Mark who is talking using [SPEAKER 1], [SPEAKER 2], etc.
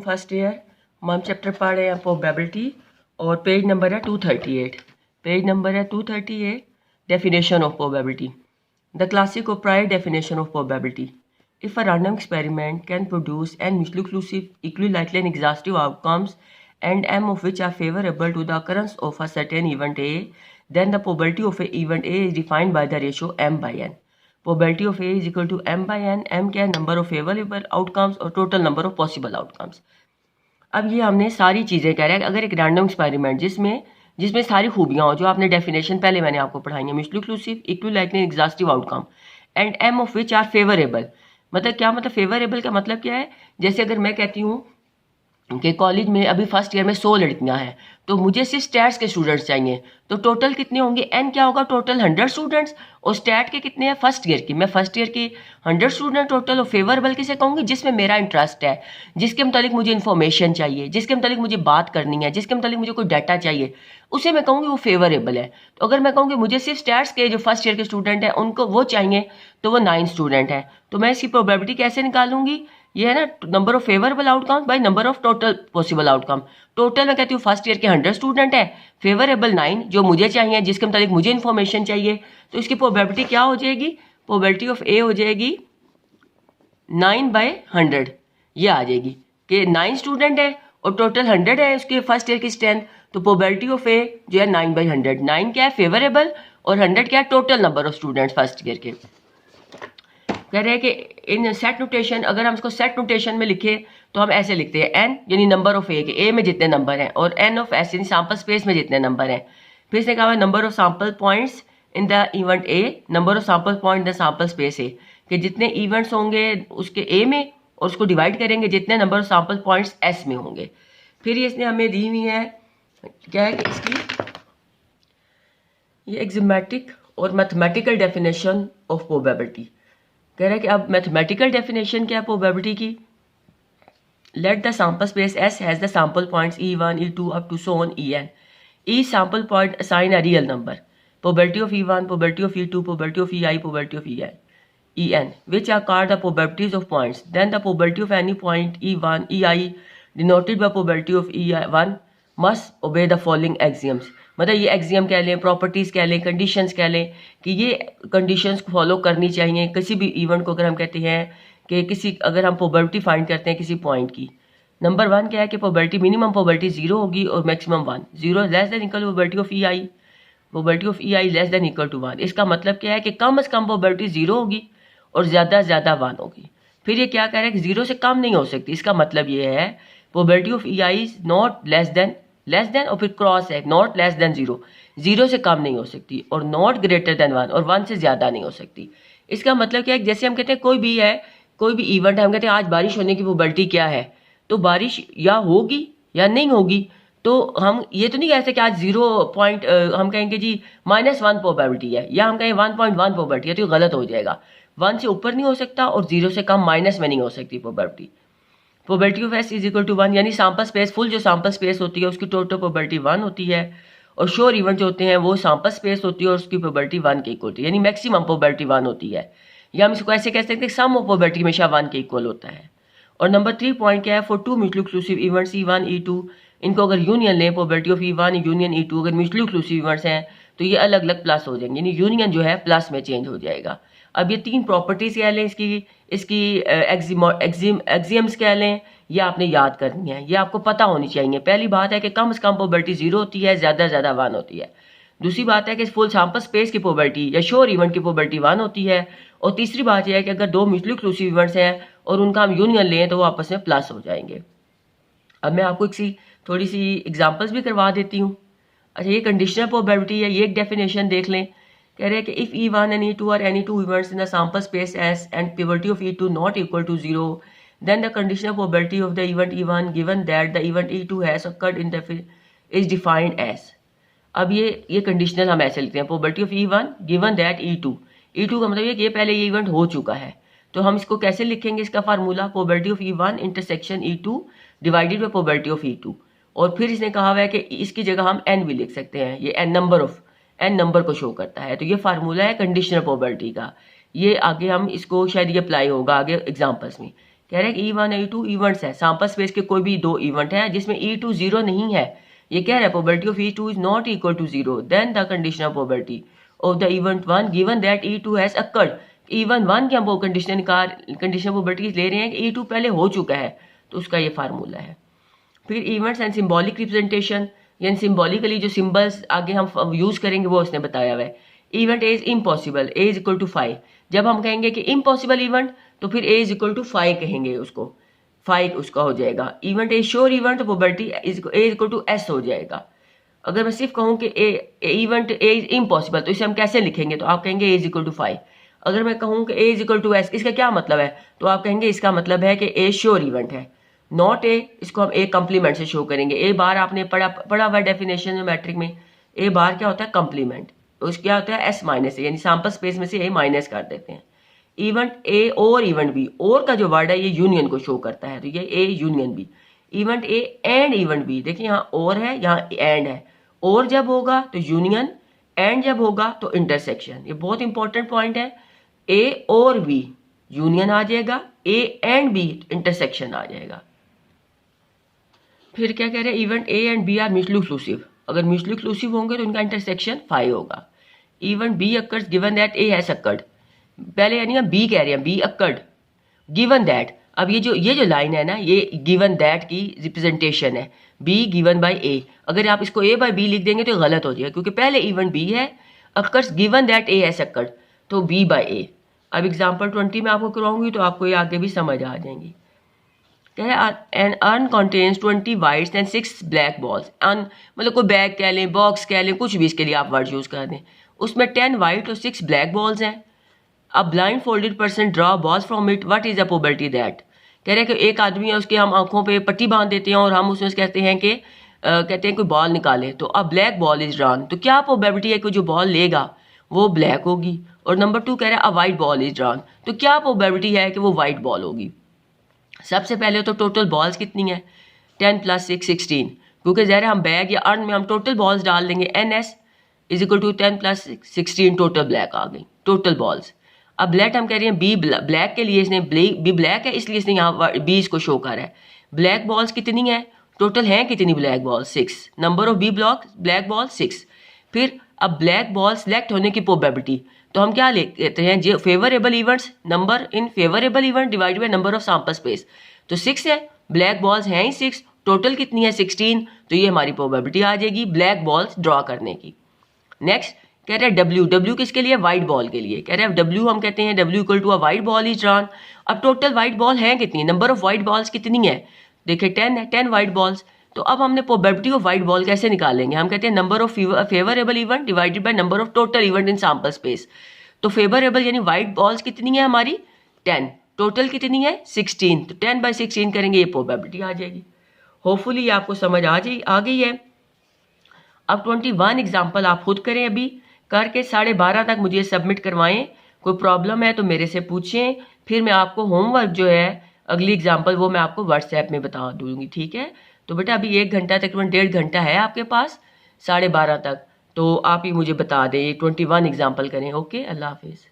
[SPEAKER 1] First year हम chapter पढ़ रहे हैं प्रोबेबिलिटी और पेज नंबर है 238। पेज नंबर है 238, definition of probability. The classic or prior definition of probability. If a random experiment can produce n mutually exclusive, equally likely and exhaustive outcomes, and m of which are favorable to the occurrence of a certain event A, then the probability of a event A is defined by the ratio m by n. Probability of A is equal to m by n. m क्या है? Number of favorable outcomes और total number of possible outcomes. अब ये हमने सारी चीज़ें कह रहे हैं, अगर एक रैंडम एक्सपेरिमेंट जिसमें सारी खूबियाँ हो जो आपने डेफिनेशन पहले मैंने आपको पढ़ाई है, mutually exclusive, equally likely, exhaustive outcome, and m of which are favourable. मतलब क्या मतलब फेवरेबल का मतलब क्या है? जैसे अगर मैं कहती हूँ कि कॉलेज में अभी फर्स्ट ईयर में 100 लड़कियां हैं, तो मुझे सिर्फ स्टैट्स के स्टूडेंट्स चाहिए, तो टोटल कितने होंगे? एन क्या होगा? Total 100 students. और स्टैट के कितने हैं? फर्स्ट ईयर की, मैं फर्स्ट ईयर की 100 स्टूडेंट टोटल। और फेवरेबल किसे कहूँगी? जिसमें मेरा इंटरेस्ट है, जिसके मतलब मुझे इन्फॉर्मेशन चाहिए, जिसके मतलब मुझे बात करनी है, जिसके मतलब मुझे कोई डाटा चाहिए, उसे मैं कहूँगी वो फेवरेबल है। तो अगर मैं कहूँगी मुझे सिर्फ स्टैट्स के जो फर्स्ट ईयर के स्टूडेंट हैं उनको वो चाहिए, तो वो 9 स्टूडेंट हैं। तो मैं इसकी प्रोबेबिलिटी कैसे निकालूंगी? ये है ना, number of favourable outcome by number of total possible outcome. Total मैं कहती हूँ फर्स्ट ईयर के 100 स्टूडेंट है, फेवरेबल 9 जो मुझे चाहिए, जिसके मतलब मुझे इन्फॉर्मेशन चाहिए, तो इसकी प्रोबेबिलिटी क्या हो जाएगी? प्रोबेबिलिटी ऑफ ए हो जाएगी 9/100। ये आ जाएगी कि 9 स्टूडेंट है और टोटल 100 है उसके फर्स्ट ईयर की स्ट्रेंथ, तो प्रोबेबिलिटी ऑफ ए जो है 9/100। 9 क्या है? फेवरेबल, और 100 क्या है? Total number of students first year के। कह रहे हैं कि इन सेट नोटेशन, अगर हम इसको सेट नोटेशन में लिखे तो हम ऐसे लिखते हैं एन यानी नंबर ऑफ ए के, ए में जितने नंबर हैं, और एन ऑफ एस यानी सैंपल स्पेस में जितने नंबर हैं। फिर से कहा number of sample points in the event A, number of sample point in the sample space A, कि जितने इवेंट्स होंगे उसके ए में और उसको डिवाइड करेंगे जितने number of sample points S में होंगे। फिर ये इसने हमें दी हुई है क्या है कि इसकी ये एक्जिमेटिक और मैथमेटिकल डेफिनेशन ऑफ प्रोबेबिलिटी। कह रहा है कि अब मैथमेटिकल डेफिनेशन क्या है प्रोबेबिलिटी की? Let the sample space S has the sample points E1, E2 up to so on En. Each sample point assign a real number. Probability of E1, probability of E2, probability of EI, probability of En, which are called the probabilities of points. Then the probability of any point E1, EI denoted by probability of E1 must obey the following axioms. मतलब ये axiom कह लें, properties कह लें, conditions कह लें कि ये कंडीशंस को फॉलो करनी चाहिए किसी भी इवेंट को। अगर हम कहते हैं कि अगर हम प्रोबेबिलिटी फाइंड करते हैं किसी पॉइंट की, नंबर 1 क्या है कि प्रोबेबिलिटी मिनिमम प्रोबेबिलिटी 0 होगी और maximum 1। 0 less than equal probability of EI, probability of EI less than equal to 1। इसका मतलब क्या है कि कम से कम प्रोबेबिलिटी 0 होगी और ज़्यादा से ज़्यादा 1 होगी। फिर ये क्या कह रहा है कि 0 से कम नहीं हो सकती। इसका मतलब ये है probability of EI is not less than और फिर क्रॉस है नॉट लेस देन 0, 0 से कम नहीं हो सकती, और नॉट ग्रेटर देन 1 और 1 से ज़्यादा नहीं हो सकती। इसका मतलब क्या है? जैसे हम कहते हैं कोई भी इवेंट है, हम कहते हैं आज बारिश होने की प्रोबेबिलिटी क्या है, तो बारिश या होगी या नहीं होगी। तो हम ये तो नहीं कह सकते कि आज 0 हम कहेंगे जी -1 प्रोबेबिलिटी है, या हम कहें 1.1 प्रोबेबिलिटी है, तो ये गलत हो जाएगा। 1 से ऊपर नहीं हो सकता और 0 से कम माइनस में नहीं हो सकती probability. Probability of S is equal to 1, यानी सैंपल स्पेस फुल जो सैंपल स्पेस होती है उसकी टोटल प्रोबेबिलिटी 1 होती है, और श्योर इवेंट जो होते हैं वो सैंपल स्पेस होती है और उसकी प्रोबेबिलिटी 1 के इक्वल होती है, यानी मैक्सिमम प्रोबेबिलिटी 1 होती है। या हम इसको ऐसे कह सकते हैं सम ऑफ प्रोबेबिलिटी हमेशा 1 के इक्वल होता है। और नंबर 3 पॉइंट क्या है? For two mutually exclusive events E1, E2, इनको अगर यूनियन लें, probability of E1 union E2 अगर म्यूचुअली एक्सक्लूसिव इवेंट्स हैं तो ये अलग अलग प्लस हो जाएंगे, यानी यूनियन जो है प्लस में चेंज हो जाएगा। अब ये 3 प्रॉपर्टीज कह लें, इसकी एक्सियम्स कह लें, ये आपने याद करनी है, ये आपको पता होनी चाहिए। पहली बात है कि कम से कम प्रोबेबिलिटी 0 होती है, ज़्यादा से ज़्यादा 1 होती है। दूसरी बात है कि फुल सैंपल स्पेस की प्रोबेबिलिटी या श्योर इवेंट की प्रोबेबिलिटी 1 होती है। और तीसरी बात यह है कि अगर 2 म्यूचुअली एक्सक्लूसिव इवेंट्स हैं और उनका हम यूनियन लें तो वो आपस में प्लस हो जाएंगे। अब मैं आपको थोड़ी सी एग्जाम्पल्स भी करवा देती हूँ। अच्छा, ये कंडीशनल प्रोबेबिलिटी है, ये एक डेफिनेशन देख लें। कह रहे हैं कि if E1 and E2 are any two events in the sample space S and probability of E2 not equal to 0, then the conditional probability of the event E1 given that the event E2 has occurred in the is defined as। अब ये conditional हम ऐसे लिखते हैं, probability of E1 given that E2 का मतलब ये कि ये पहले ये इवेंट हो चुका है, तो हम इसको कैसे लिखेंगे? इसका formula probability of E1 intersection E2 divided by probability of E2। और फिर इसने कहा हुआ है कि इसकी जगह हम n भी लिख सकते हैं, ये n नंबर को शो करता है। तो ये फार्मूला है कंडीशनल प्रोबेबिलिटी का। ये आगे हम इसको शायद ये अप्लाई होगा आगे एग्जांपल्स में कह रहे हैं कि E1 E2 इवेंट्स है, सैंपल स्पेस के कोई भी 2 इवेंट हैं जिसमें E2 0 नहीं है, ये कह रहा है probability of E2 is not equal to 0, then the condition of probability of the event 1 given that E2 has occurred. Event 1 की हम वो कंडीशन प्रोबेबिलिटी ले रहे हैं कि E2 पहले हो चुका है, तो उसका ये फार्मूला है। फिर इवेंट्स एंड सिंबॉलिक रिप्रेजेंटेशन, यानी सिंबॉलिकली जो सिंबल्स आगे हम यूज करेंगे वो उसने बताया हुआ है। Event A is impossible, A is equal to 5। जब हम कहेंगे कि इम्पॉसिबल इवेंट तो फिर ए इज इक्वल टू 5 कहेंगे, उसको 5 उसका हो जाएगा। इवेंट ए श्योर इवेंट तो probability A is equal to S हो जाएगा। अगर मैं सिर्फ कहूँ कि इवेंट ए इज इम्पॉसिबल तो इसे हम कैसे लिखेंगे, तो आप कहेंगे ए इज इक्वल टू 5। अगर मैं कहूँ कि ए इज इक्वल टू एस, इसका क्या मतलब है, तो आप कहेंगे इसका मतलब है कि ए श्योर इवेंट है, नॉट ए, इसको हम ए कम्प्लीमेंट से शो करेंगे। ए बार आपने पढ़ा हुआ डेफिनेशन में मैट्रिक में, ए बार क्या होता है कम्प्लीमेंट, उसका क्या होता है एस माइनस ए, यानी सैंपल स्पेस में से ए माइनस कर देते हैं। इवेंट ए और इवेंट बी, और का जो वर्ड है ये यूनियन को शो करता है, तो ये A union B. Event A and event B, देखिए यहाँ और है यहाँ एंड है, और जब होगा तो यूनियन, एंड जब होगा तो इंटरसेक्शन। ये बहुत इंपॉर्टेंट पॉइंट है, ए और बी यूनियन आ जाएगा, ए एंड बी इंटरसेक्शन आ जाएगा। फिर क्या कह रहे हैं, event A and B are mutually exclusive, अगर म्यूचुअली एक्सक्लूसिव होंगे तो इनका इंटरसेक्शन 5 होगा। Event B occurs given that A has occurred, पहले यानी हम बी कह रहे हैं, बी अकर्ड गिवन दैट। अब ये जो लाइन है ना, ये गिवन दैट की रिप्रेजेंटेशन है, बी गिवन बाय ए। अगर आप इसको ए बाय बी लिख देंगे तो गलत हो जाएगा, क्योंकि पहले इवेंट बी है, occurs given that A has occurred, तो बी बाय ए। अब एग्जाम्पल 20 में आपको करवाऊंगी तो आपको ये आगे भी समझ आ जाएंगी। An urn contains 20 whites and 6 black balls. Urn मतलब कोई बैग कह लें, बॉक्स कह लें, कुछ भी इसके लिए आप वर्ड यूज़ कर दें। उसमें 10 वाइट और 6 ब्लैक बॉल्स हैं। A blind folded person draw balls from it, what is the probability that. कह रहे हैं कि एक आदमी है, उसके हम आंखों पे पट्टी बांध देते हैं और हम उसमें कहते हैं कि कोई बॉल निकाले, तो अ ब्लैक बॉल इज ड्रॉन, तो क्या प्रोबेबिलिटी है कि जो बॉल लेगा वो ब्लैक होगी। और नंबर 2 कह रहा है अ वाइट बॉल इज ड्रॉन, तो क्या प्रोबेबिलिटी है कि वो वाइट बॉल होगी। सबसे पहले तो टोटल बॉल्स कितनी है, 10 + 6 16, क्योंकि ज़रा हम बैग या अर्न में हम टोटल बॉल्स डाल देंगे, N S is equal to 10 + 6 16, total black आ गई, टोटल बॉल्स। अब ब्लैक हम कह रहे हैं बी ब्लैक के लिए, इसने बी ब्लैक है इसलिए इसने यहाँ बी इसको शो कर है। ब्लैक बॉल्स कितनी है, टोटल हैं कितनी black ball 6, number of B black ball 6। फिर अब ब्लैक बॉल सिलेक्ट होने की प्रोबेबिलिटी, तो हम क्या लेते हैं, जो favourable events, number in favourable event divide by number of sample space, तो 6 है, ब्लैक बॉल्स हैं ही 6, टोटल कितनी है 16, तो ये हमारी प्रोबेबिलिटी आ जाएगी ब्लैक बॉल्स ड्रॉ करने की। नेक्स्ट कह रहे हैं डब्ल्यू किसके लिए, वाइट बॉल के लिए। कह रहे हैं डब्ल्यू हम कहते हैं W equal to a white ball is drawn. अब टोटल वाइट बॉल है कितनी, नंबर ऑफ वाइट बॉल्स कितनी है, देखिए 10 है, 10 वाइट बॉल्स। तो अब हमने प्रोबेबिलिटी ऑफ वाइट बॉल कैसे निकालेंगे, हम कहते हैं number of favourable event divided by number of total event in sample space. तो फेवरेबल यानी वाइट बॉल्स कितनी है हमारी 10, टोटल कितनी है 16, तो 10/16 करेंगे, ये प्रोबेबिलिटी आ जाएगी। होपफुली ये आपको समझ आ गई है। अब 21 एग्जाम्पल आप खुद करें, अभी करके 12:30 तक मुझे सबमिट करवाएं। कोई प्रॉब्लम है तो मेरे से पूछें, फिर मैं आपको होमवर्क जो है अगली एग्जाम्पल वो मैं आपको व्हाट्सएप में बता दूंगी, ठीक है। तो बेटा अभी 1 घंटा तकरीबन 1.5 घंटा है आपके पास 12:30 तक, तो आप ही मुझे बता दें, 21 एग्जाम्पल करें। ओके, अल्लाह हाफिज़।